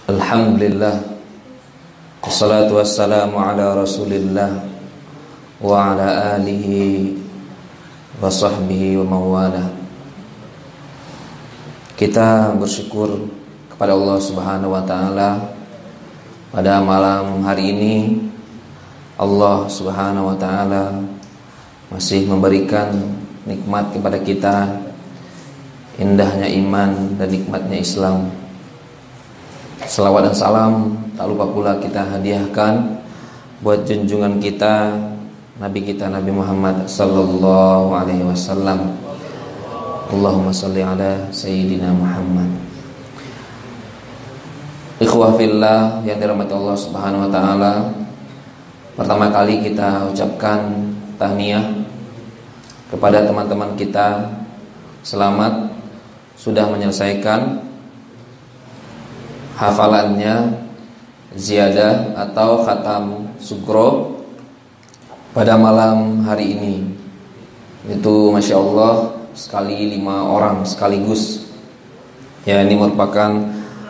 Alhamdulillah, wassalatu wassalamu ala rasulillah wa ala alihi wa sahbihi wa mawala. Kita bersyukur kepada Allah subhanahu wa ta'ala. Pada malam hari ini Allah subhanahu wa ta'ala masih memberikan nikmat kepada kita, indahnya iman dan nikmatnya Islam. Salawat dan salam tak lupa pula kita hadiahkan buat junjungan kita, Nabi kita Nabi Muhammad sallallahu alaihi wasallam. Allahumma salli ala Sayyidina Muhammad. Ikhwah fillah yang dirahmati Allah subhanahu wa ta'ala, pertama kali kita ucapkan tahniah kepada teman-teman kita. Selamat sudah menyelesaikan hafalannya ziyadah atau khatam sugro pada malam hari ini. Itu Masya Allah sekali 5 orang sekaligus. Ya, ini merupakan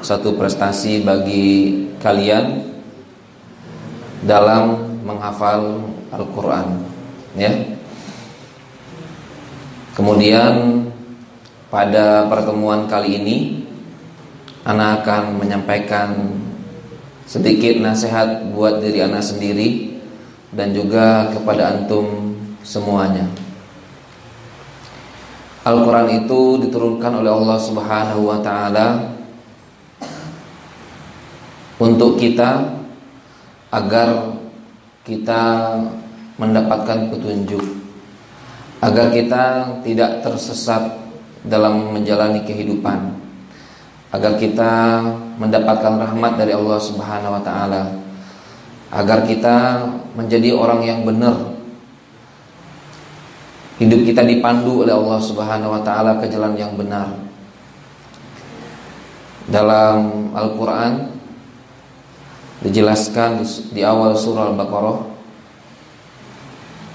satu prestasi bagi kalian dalam menghafal Al-Quran, ya. Kemudian pada pertemuan kali ini Ana akan menyampaikan sedikit nasihat buat diri Ana sendiri dan juga kepada antum semuanya. Al-Quran itu diturunkan oleh Allah subhanahu wa ta'ala untuk kita, agar kita mendapatkan petunjuk, agar kita tidak tersesat dalam menjalani kehidupan, agar kita mendapatkan rahmat dari Allah subhanahu wa ta'ala, agar kita menjadi orang yang benar, hidup kita dipandu oleh Allah subhanahu wa ta'ala ke jalan yang benar. Dalam Al-Quran dijelaskan di awal surah Al-Baqarah,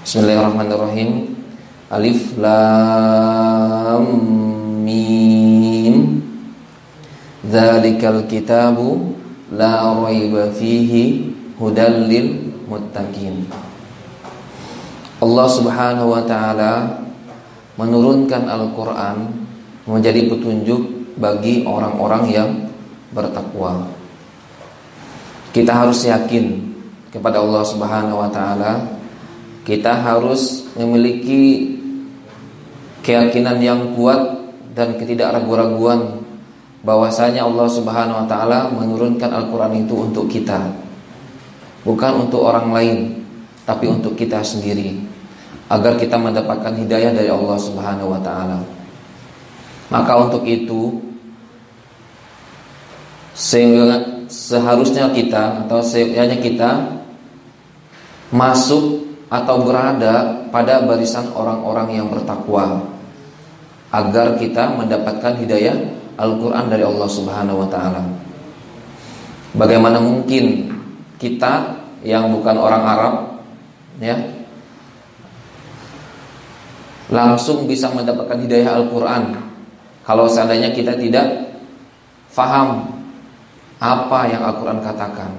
Bismillahirrahmanirrahim, Alif Lam Mim, Dzalikal kitabu la raiba fihi hudal lil muttaqin. Allah subhanahu wa ta'ala menurunkan Al-Quran menjadi petunjuk bagi orang-orang yang bertakwa. Kita harus yakin kepada Allah subhanahu wa ta'ala. Kita harus memiliki keyakinan yang kuat dan ketidakragu-raguan bahwasanya Allah subhanahu wa ta'ala menurunkan Al-Quran itu untuk kita, bukan untuk orang lain, tapi untuk kita sendiri, agar kita mendapatkan hidayah dari Allah subhanahu wa ta'ala. Maka untuk itu seharusnya kita, atau seyogyanya kita masuk atau berada pada barisan orang-orang yang bertakwa, agar kita mendapatkan hidayah Al-Quran dari Allah subhanahu wa ta'ala. Bagaimana mungkin kita yang bukan orang Arab, ya, langsung bisa mendapatkan hidayah Al-Quran kalau seandainya kita tidak faham apa yang Al-Quran katakan?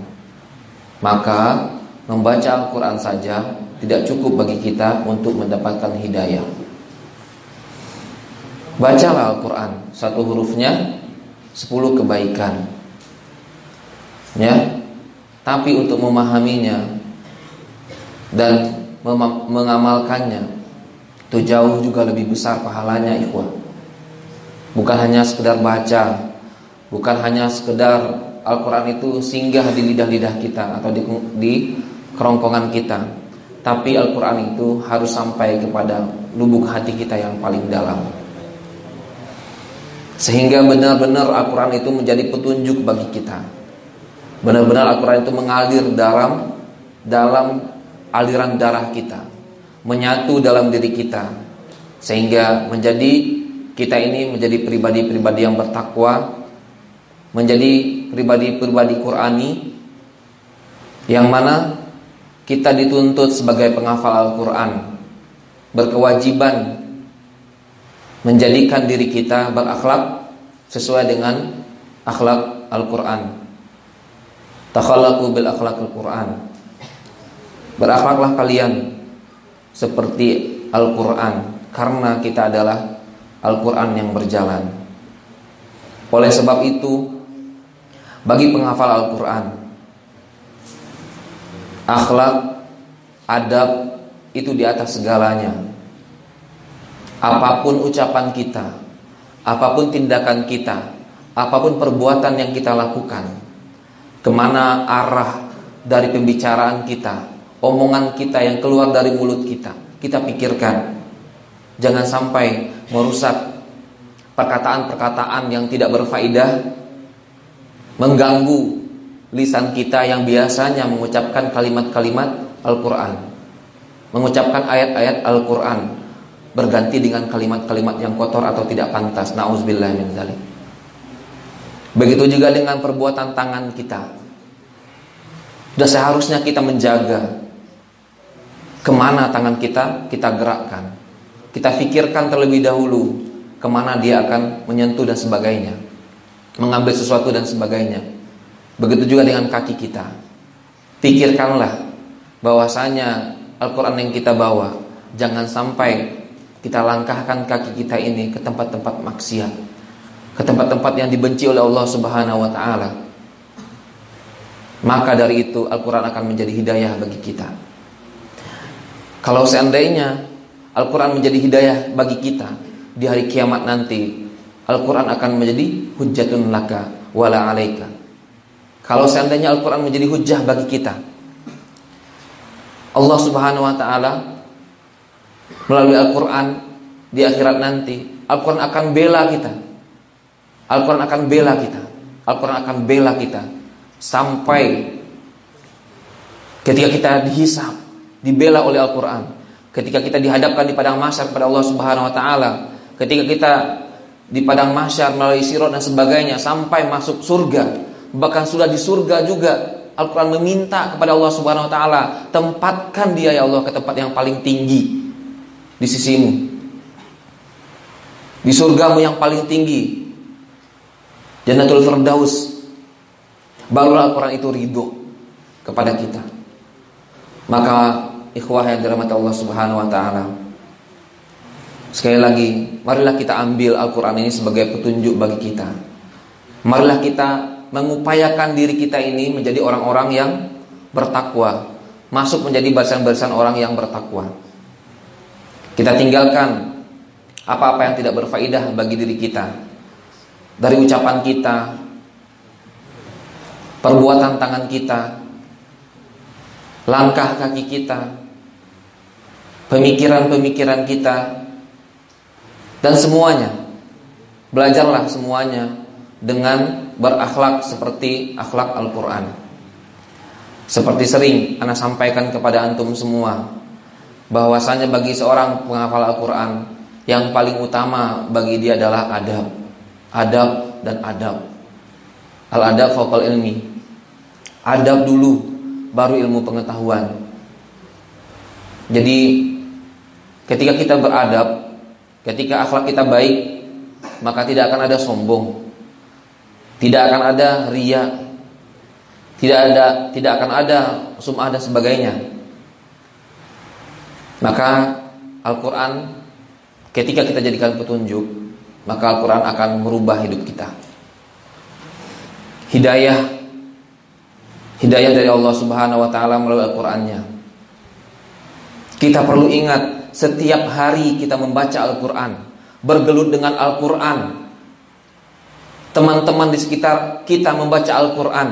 Maka membaca Al-Quran saja tidak cukup bagi kita untuk mendapatkan hidayah. Bacalah Al-Quran, satu hurufnya 10 kebaikan, ya. Tapi untuk memahaminya dan mengamalkannya itu jauh juga lebih besar pahalanya, ikhwah. Bukan hanya sekedar baca, bukan hanya sekedar Al-Quran itu singgah di lidah-lidah kita atau di kerongkongan kita, tapi Al-Quran itu harus sampai kepada lubuk hati kita yang paling dalam, sehingga benar-benar Al-Quran itu menjadi petunjuk bagi kita. Benar-benar Al-Quran itu mengalir dalam aliran darah kita, menyatu dalam diri kita, sehingga kita ini menjadi pribadi-pribadi yang bertakwa, menjadi pribadi-pribadi Qurani, yang mana kita dituntut sebagai penghafal Al-Quran, berkewajiban menjadikan diri kita berakhlak sesuai dengan akhlak Al-Quran, Takhallaqu bil akhlaqil Qur'an. Berakhlaklah kalian seperti Al-Qur'an, karena kita adalah Al-Qur'an yang berjalan. Oleh sebab itu, bagi penghafal Al-Qur'an, akhlak, adab itu di atas segalanya. Apapun ucapan kita, apapun tindakan kita, apapun perbuatan yang kita lakukan, kemana arah dari pembicaraan kita, omongan kita yang keluar dari mulut kita, kita pikirkan. Jangan sampai merusak perkataan-perkataan yang tidak berfaedah, mengganggu lisan kita yang biasanya mengucapkan kalimat-kalimat Al-Quran, mengucapkan ayat-ayat Al-Quran, berganti dengan kalimat-kalimat yang kotor atau tidak pantas. Na'udzubillah min dzalik. Begitu juga dengan perbuatan tangan kita. Sudah seharusnya kita menjaga kemana tangan kita gerakkan. Kita pikirkan terlebih dahulu kemana dia akan menyentuh dan sebagainya, mengambil sesuatu dan sebagainya. Begitu juga dengan kaki kita. Pikirkanlah bahwasanya Al-Quran yang kita bawa, jangan sampai kita langkahkan kaki kita ini ke tempat-tempat maksiat, ke tempat-tempat yang dibenci oleh Allah Subhanahu wa ta'ala. Maka dari itu Al-Quran akan menjadi hidayah bagi kita. Kalau seandainya Al-Quran menjadi hidayah bagi kita, di hari kiamat nanti Al-Quran akan menjadi hujjatun laka wala alaika. Kalau seandainya Al-Quran menjadi hujjah bagi kita, Allah Subhanahu wa ta'ala melalui Al-Quran di akhirat nanti, Al-Quran akan bela kita. Al-Quran akan bela kita. Al-Quran akan bela kita sampai ketika kita dihisab, dibela oleh Al-Quran. Ketika kita dihadapkan di padang mahsyar kepada Allah Subhanahu wa ta'ala, ketika kita di padang mahsyar melalui sirat dan sebagainya sampai masuk surga, bahkan sudah di surga juga, Al-Quran meminta kepada Allah Subhanahu wa ta'ala, tempatkan dia ya Allah ke tempat yang paling tinggi di sisimu, di surgamu yang paling tinggi, Jannatul Firdaus. Barulah Al-Quran itu ridho kepada kita. Maka ikhwah yang dirahmati Allah Subhanahu wa ta'ala, sekali lagi, marilah kita ambil Al-Quran ini sebagai petunjuk bagi kita. Marilah kita mengupayakan diri kita ini menjadi orang-orang yang bertakwa, masuk menjadi barisan-barisan orang yang bertakwa. Kita tinggalkan apa-apa yang tidak berfaedah bagi diri kita, dari ucapan kita, perbuatan tangan kita, langkah kaki kita, pemikiran-pemikiran kita, dan semuanya. Belajarlah semuanya dengan berakhlak seperti akhlak Al-Quran. Seperti sering ana sampaikan kepada antum semua, bahwasanya bagi seorang penghafal Al-Quran, yang paling utama bagi dia adalah adab. Adab dan adab. Al-adab fawqal ilmi. Adab dulu, baru ilmu pengetahuan. Jadi ketika kita beradab, ketika akhlak kita baik, maka tidak akan ada sombong, tidak akan ada riya, tidak akan ada sum'ah dan sebagainya. Maka Al-Quran ketika kita jadikan petunjuk, maka Al-Quran akan merubah hidup kita. Hidayah dari Allah Subhanahu wa ta'ala melalui Al-Qurannya. Kita perlu ingat, setiap hari kita membaca Al-Quran, bergelut dengan Al-Quran. Teman-teman di sekitar kita membaca Al-Quran.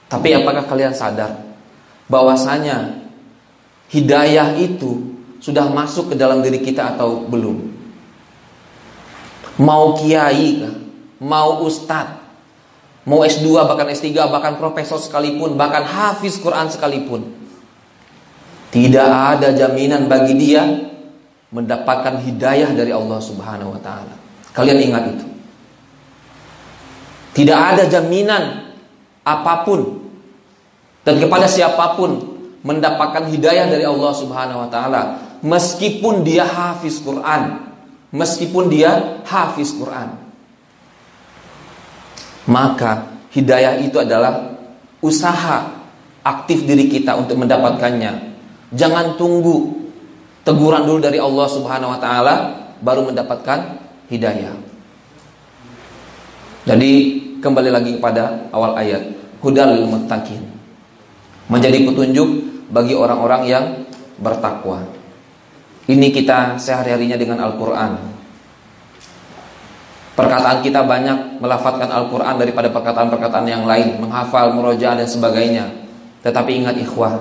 Tapi apakah kalian sadar bahwasanya hidayah itu sudah masuk ke dalam diri kita atau belum? Mau kiai kah? Mau ustadz, mau S2, bahkan S3, bahkan profesor sekalipun, bahkan hafiz Quran sekalipun, tidak ada jaminan bagi dia mendapatkan hidayah dari Allah Subhanahu wa ta'ala. Kalian ingat itu. Tidak ada jaminan apapun dan kepada siapapun mendapatkan hidayah dari Allah Subhanahu wa ta'ala, meskipun dia hafiz Quran, meskipun dia hafiz Quran. Maka hidayah itu adalah usaha aktif diri kita untuk mendapatkannya. Jangan tunggu teguran dulu dari Allah Subhanahu wa taala baru mendapatkan hidayah. Jadi kembali lagi kepada awal ayat, hudal lil muttaqin. Menjadi petunjuk bagi orang-orang yang bertakwa. Ini kita sehari-harinya dengan Al-Quran. Perkataan kita banyak melafadzkan Al-Quran daripada perkataan-perkataan yang lain, menghafal, murojaah dan sebagainya. Tetapi ingat ikhwah,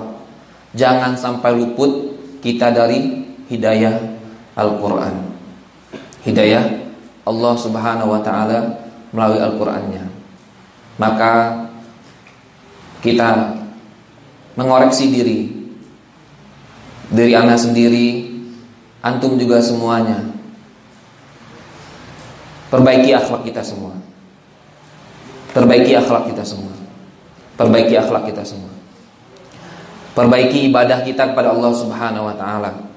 jangan sampai luput kita dari hidayah Al-Quran. Hidayah Allah Subhanahu wa ta'ala melalui Al-Qurannya. Maka kita mengoreksi diri anak sendiri, antum juga semuanya. Perbaiki akhlak kita semua. Perbaiki akhlak kita semua. Perbaiki akhlak kita semua. Perbaiki ibadah kita kepada Allah Subhanahu wa taala.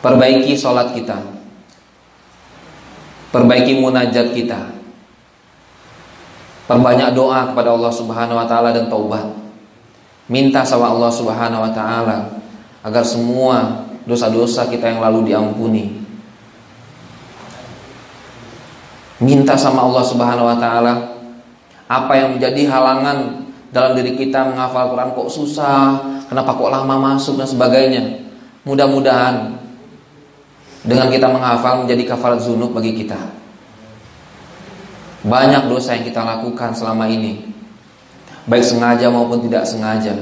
Perbaiki salat kita. Perbaiki munajat kita. Perbanyak doa kepada Allah Subhanahu wa taala dan taubat. Minta sama Allah Subhanahu wa taala agar semua dosa-dosa kita yang lalu diampuni. Minta sama Allah Subhanahu wa taala apa yang menjadi halangan dalam diri kita menghafal Quran, kok susah, kenapa kok lama masuk dan sebagainya. Mudah-mudahan dengan kita menghafal menjadi kafarat dzunub bagi kita. Banyak dosa yang kita lakukan selama ini, baik sengaja maupun tidak sengaja.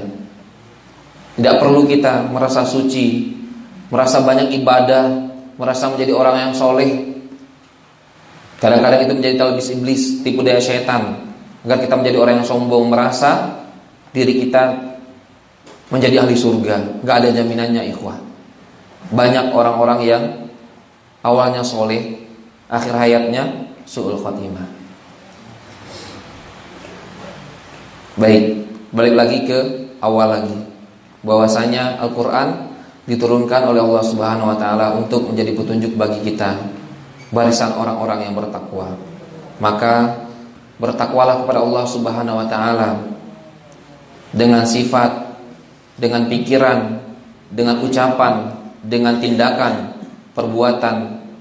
Tidak perlu kita merasa suci, merasa banyak ibadah, merasa menjadi orang yang soleh. Kadang-kadang itu menjadi talbis iblis, tipu daya syaitan, agar kita menjadi orang yang sombong, merasa diri kita menjadi ahli surga. Gak ada jaminannya ikhwah. Banyak orang-orang yang awalnya soleh, akhir hayatnya su'ul khatimah. Baik, balik lagi ke awal lagi, bahwasanya Al-Quran diturunkan oleh Allah Subhanahu wa ta'ala untuk menjadi petunjuk bagi kita, barisan orang-orang yang bertakwa. Maka bertakwalah kepada Allah Subhanahu wa ta'ala dengan sifat, dengan pikiran, dengan ucapan, dengan tindakan, perbuatan,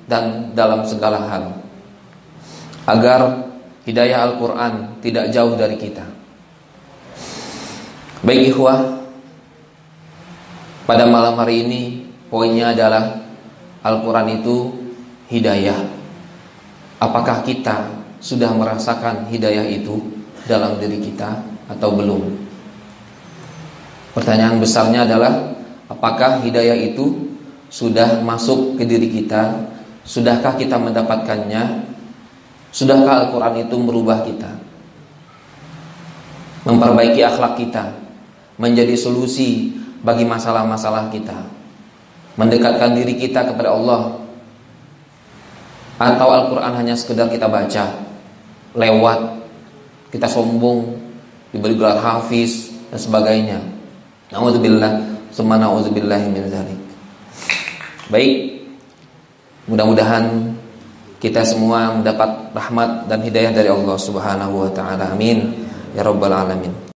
dan dalam segala hal, agar hidayah Al-Quran tidak jauh dari kita. Baik ikhwah, pada malam hari ini poinnya adalah Al-Quran itu hidayah. Apakah kita sudah merasakan hidayah itu dalam diri kita atau belum? Pertanyaan besarnya adalah, apakah hidayah itu sudah masuk ke diri kita? Sudahkah kita mendapatkannya? Sudahkah Al-Quran itu merubah kita, memperbaiki akhlak kita, menjadi solusi bagi masalah-masalah kita, mendekatkan diri kita kepada Allah? Atau Al-Quran hanya sekedar kita baca lewat, kita sombong, diberi gelar hafiz dan sebagainya. Na'udzubillah, summa na'udzubillahi min dzalik. Baik, mudah-mudahan kita semua mendapat rahmat dan hidayah dari Allah Subhanahu wa ta'ala. Amin ya rabbal alamin.